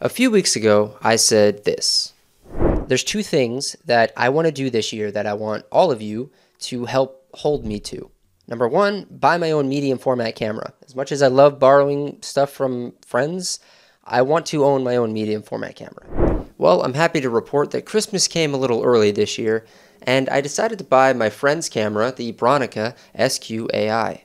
A few weeks ago, I said this. There's two things that I want to do this year that I want all of you to help hold me to. Number one, buy my own medium format camera. As much as I love borrowing stuff from friends, I want to own my own medium format camera. Well, I'm happy to report that Christmas came a little early this year, and I decided to buy my friend's camera, the Bronica SQAI.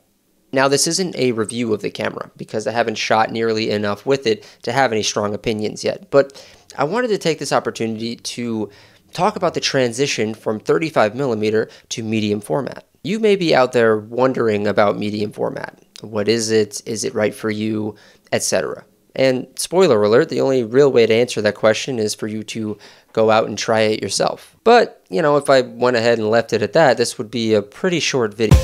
Now, this isn't a review of the camera because I haven't shot nearly enough with it to have any strong opinions yet, but I wanted to take this opportunity to talk about the transition from 35mm to medium format. You may be out there wondering about medium format. What is it? Is it right for you? Etc. And spoiler alert, the only real way to answer that question is for you to go out and try it yourself. But, you know, if I went ahead and left it at that, this would be a pretty short video.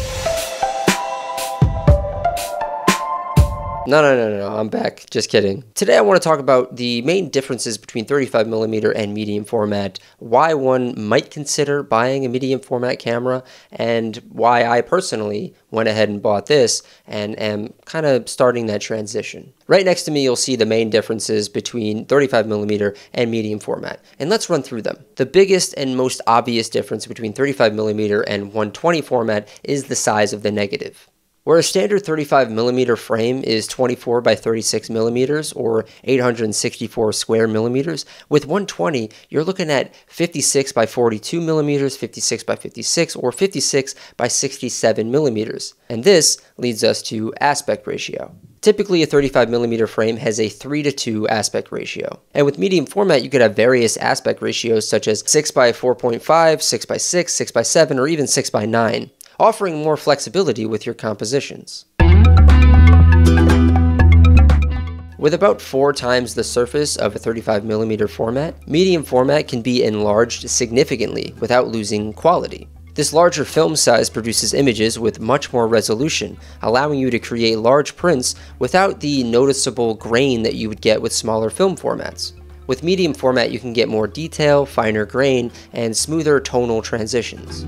No, I'm back. Just kidding. Today I want to talk about the main differences between 35mm and medium format, why one might consider buying a medium format camera, and why I personally went ahead and bought this and am kind of starting that transition. Right next to me you'll see the main differences between 35mm and medium format, and let's run through them. The biggest and most obvious difference between 35mm and 120 format is the size of the negative. Where a standard 35mm frame is 24 by 36 millimeters or 864 square millimeters, with 120 you're looking at 56 by 42 millimeters, 56 by 56, or 56 by 67 millimeters. And this leads us to aspect ratio. Typically, a 35mm frame has a 3:2 aspect ratio. And with medium format, you could have various aspect ratios such as 6 by 4.5, 6 by 6, 6 by 7, or even 6 by 9. Offering more flexibility with your compositions. With about 4 times the surface of a 35mm format, medium format can be enlarged significantly without losing quality. This larger film size produces images with much more resolution, allowing you to create large prints without the noticeable grain that you would get with smaller film formats. With medium format, you can get more detail, finer grain, and smoother tonal transitions.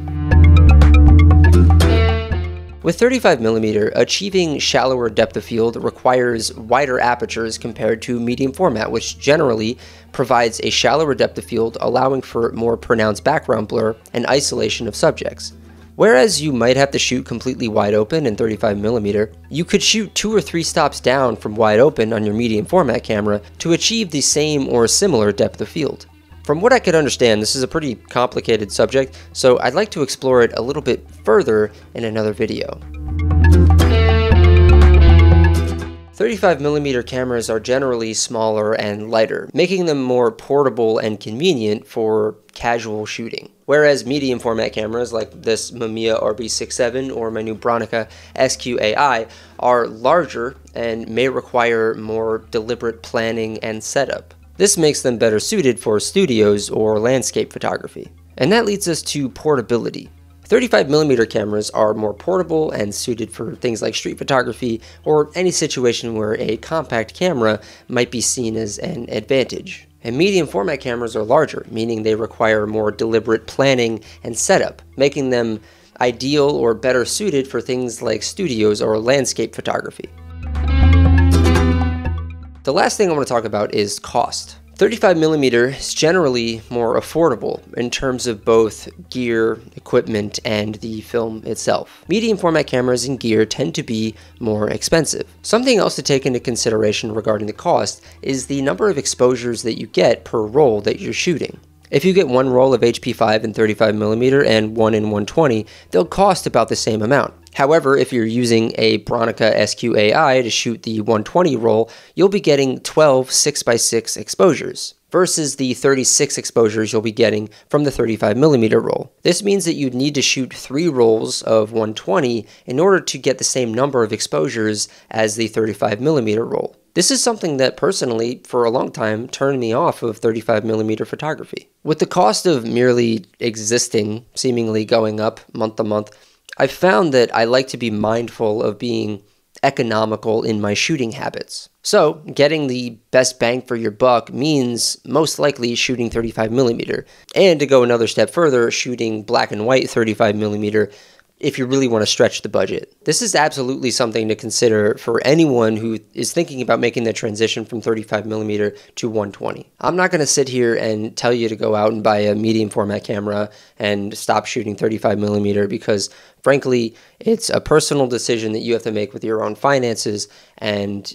With 35mm, achieving shallower depth of field requires wider apertures compared to medium format, which generally provides a shallower depth of field, allowing for more pronounced background blur and isolation of subjects. Whereas you might have to shoot completely wide open in 35mm, you could shoot 2 or 3 stops down from wide open on your medium format camera to achieve the same or similar depth of field. From what I could understand, this is a pretty complicated subject, so I'd like to explore it a little bit further in another video. 35mm cameras are generally smaller and lighter, making them more portable and convenient for casual shooting. Whereas medium format cameras like this Mamiya RB67 or my new Bronica SQAI are larger and may require more deliberate planning and setup. This makes them better suited for studios or landscape photography. And that leads us to portability. 35mm cameras are more portable and suited for things like street photography or any situation where a compact camera might be seen as an advantage. And medium format cameras are larger, meaning they require more deliberate planning and setup, making them ideal or better suited for things like studios or landscape photography. The last thing I want to talk about is cost. 35mm is generally more affordable in terms of both gear, equipment, and the film itself. Medium format cameras and gear tend to be more expensive. Something else to take into consideration regarding the cost is the number of exposures that you get per roll that you're shooting. If you get 1 roll of HP5 in 35mm and 1 in 120, they'll cost about the same amount. However, if you're using a Bronica SQAI to shoot the 120 roll, you'll be getting 12 6x6 exposures, versus the 36 exposures you'll be getting from the 35mm roll. This means that you'd need to shoot 3 rolls of 120 in order to get the same number of exposures as the 35mm roll. This is something that personally, for a long time, turned me off of 35mm photography. With the cost of merely existing seemingly going up month to month, I've found that I like to be mindful of being economical in my shooting habits. So, getting the best bang for your buck means most likely shooting 35mm. And to go another step further, shooting black and white 35mm if you really want to stretch the budget. This is absolutely something to consider for anyone who is thinking about making the transition from 35mm to 120. I'm not going to sit here and tell you to go out and buy a medium format camera and stop shooting 35mm because frankly, it's a personal decision that you have to make with your own finances, and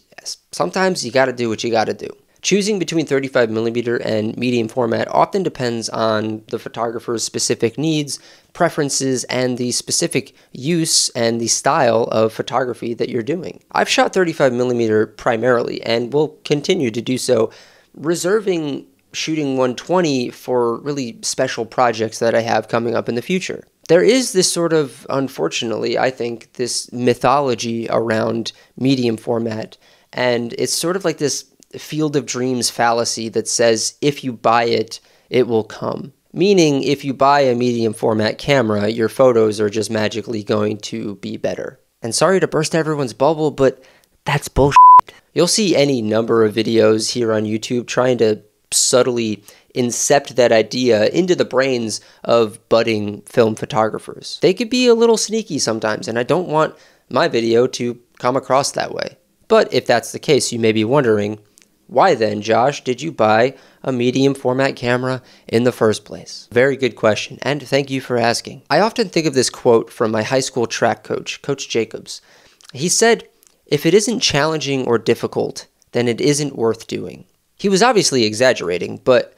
sometimes you got to do what you got to do. Choosing between 35mm and medium format often depends on the photographer's specific needs, preferences, and the specific use and the style of photography that you're doing. I've shot 35mm primarily and will continue to do so, reserving shooting 120 for really special projects that I have coming up in the future. There is this sort of, unfortunately, I think, this mythology around medium format, and it's sort of like this field of dreams fallacy that says if you buy it, it will come. Meaning if you buy a medium format camera, your photos are just magically going to be better. And sorry to burst everyone's bubble, but that's bullshit. You'll see any number of videos here on YouTube trying to subtly incept that idea into the brains of budding film photographers. They could be a little sneaky sometimes, and I don't want my video to come across that way. But if that's the case, you may be wondering, why then, Josh, did you buy a medium format camera in the first place? Very good question, and thank you for asking. I often think of this quote from my high school track coach, Coach Jacobs. He said, "If it isn't challenging or difficult, then it isn't worth doing." He was obviously exaggerating, but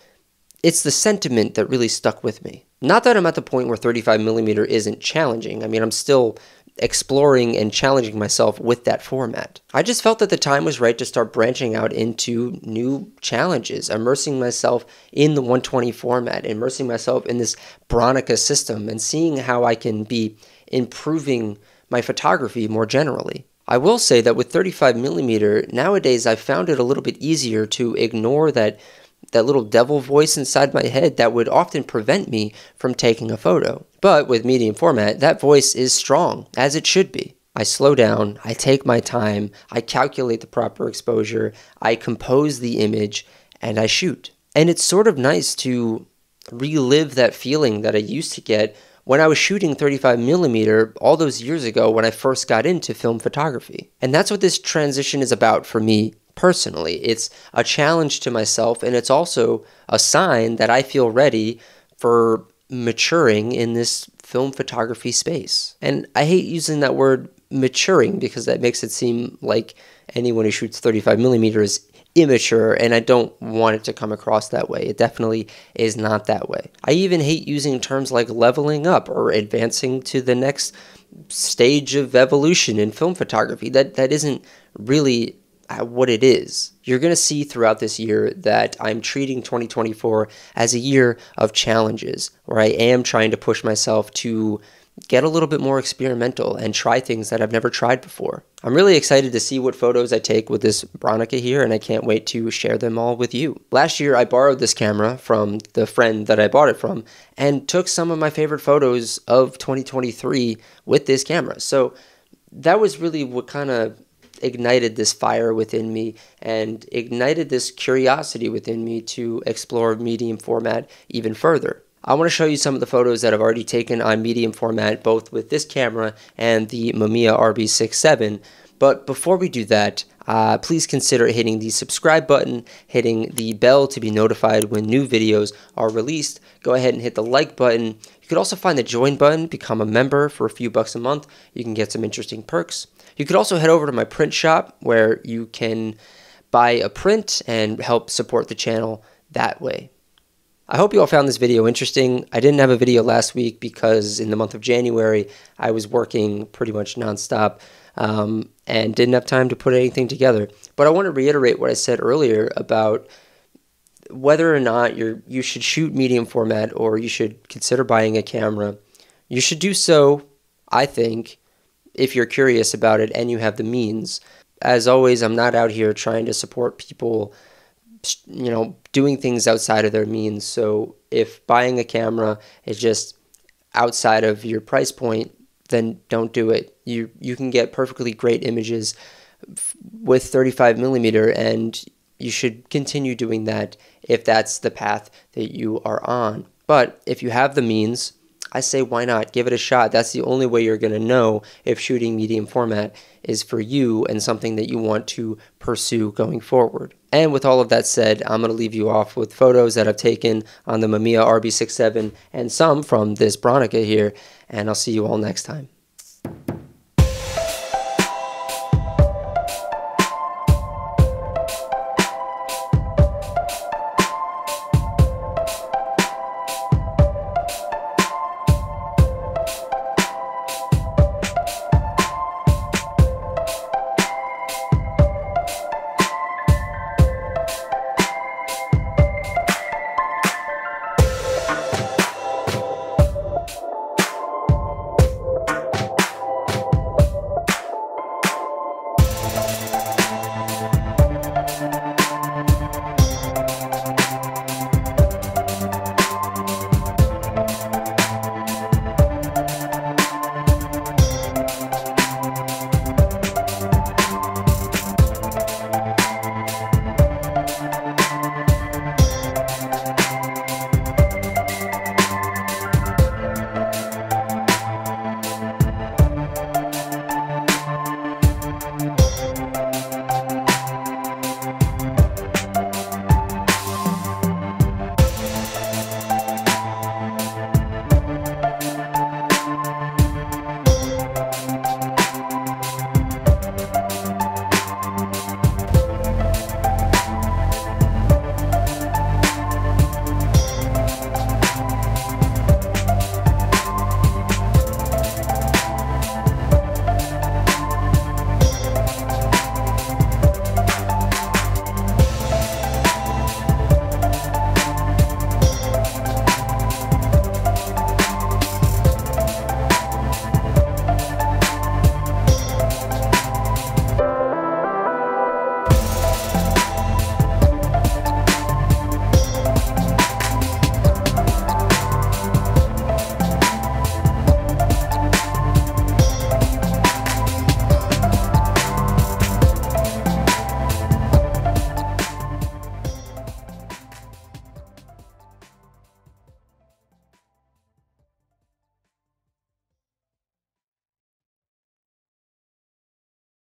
it's the sentiment that really stuck with me. Not that I'm at the point where 35mm isn't challenging. I mean, I'm still exploring and challenging myself with that format. I just felt that the time was right to start branching out into new challenges, immersing myself in the 120 format, immersing myself in this Bronica system, and seeing how I can be improving my photography more generally. I will say that with 35mm, nowadays I've found it a little bit easier to ignore that little devil voice inside my head that would often prevent me from taking a photo. But with medium format, that voice is strong, as it should be. I slow down, I take my time, I calculate the proper exposure, I compose the image, and I shoot. And it's sort of nice to relive that feeling that I used to get when I was shooting 35mm all those years ago when I first got into film photography. And that's what this transition is about for me personally. It's a challenge to myself, and it's also a sign that I feel ready for maturing in this film photography space. And I hate using that word maturing because that makes it seem like anyone who shoots 35mm is immature, and I don't want it to come across that way. It definitely is not that way. I even hate using terms like leveling up or advancing to the next stage of evolution in film photography. That isn't really what it is. You're going to see throughout this year that I'm treating 2024 as a year of challenges, where I am trying to push myself to get a little bit more experimental and try things that I've never tried before. I'm really excited to see what photos I take with this Bronica here, and I can't wait to share them all with you. Last year, I borrowed this camera from the friend that I bought it from and took some of my favorite photos of 2023 with this camera. So that was really what kind of ignited this fire within me and ignited this curiosity within me to explore medium format even further. I want to show you some of the photos that I've already taken on medium format, both with this camera and the Mamiya RB67. But before we do that, please consider hitting the subscribe button, hitting the bell to be notified when new videos are released. Go ahead and hit the like button. You could also find the join button, become a member for a few bucks a month. You can get some interesting perks. You could also head over to my print shop where you can buy a print and help support the channel that way. I hope you all found this video interesting. I didn't have a video last week because in the month of January, I was working pretty much nonstop and didn't have time to put anything together. But I want to reiterate what I said earlier about whether or not you should shoot medium format or you should consider buying a camera. You should do so, I think, if you're curious about it and you have the means. As always, I'm not out here trying to support people, doing things outside of their means. So if buying a camera is just outside of your price point, then don't do it. You can get perfectly great images with 35mm, and you should continue doing that if that's the path that you are on. But if you have the means, I say why not? Give it a shot. That's the only way you're going to know if shooting medium format is for you and something that you want to pursue going forward. And with all of that said, I'm going to leave you off with photos that I've taken on the Mamiya RB67 and some from this Bronica here, and I'll see you all next time.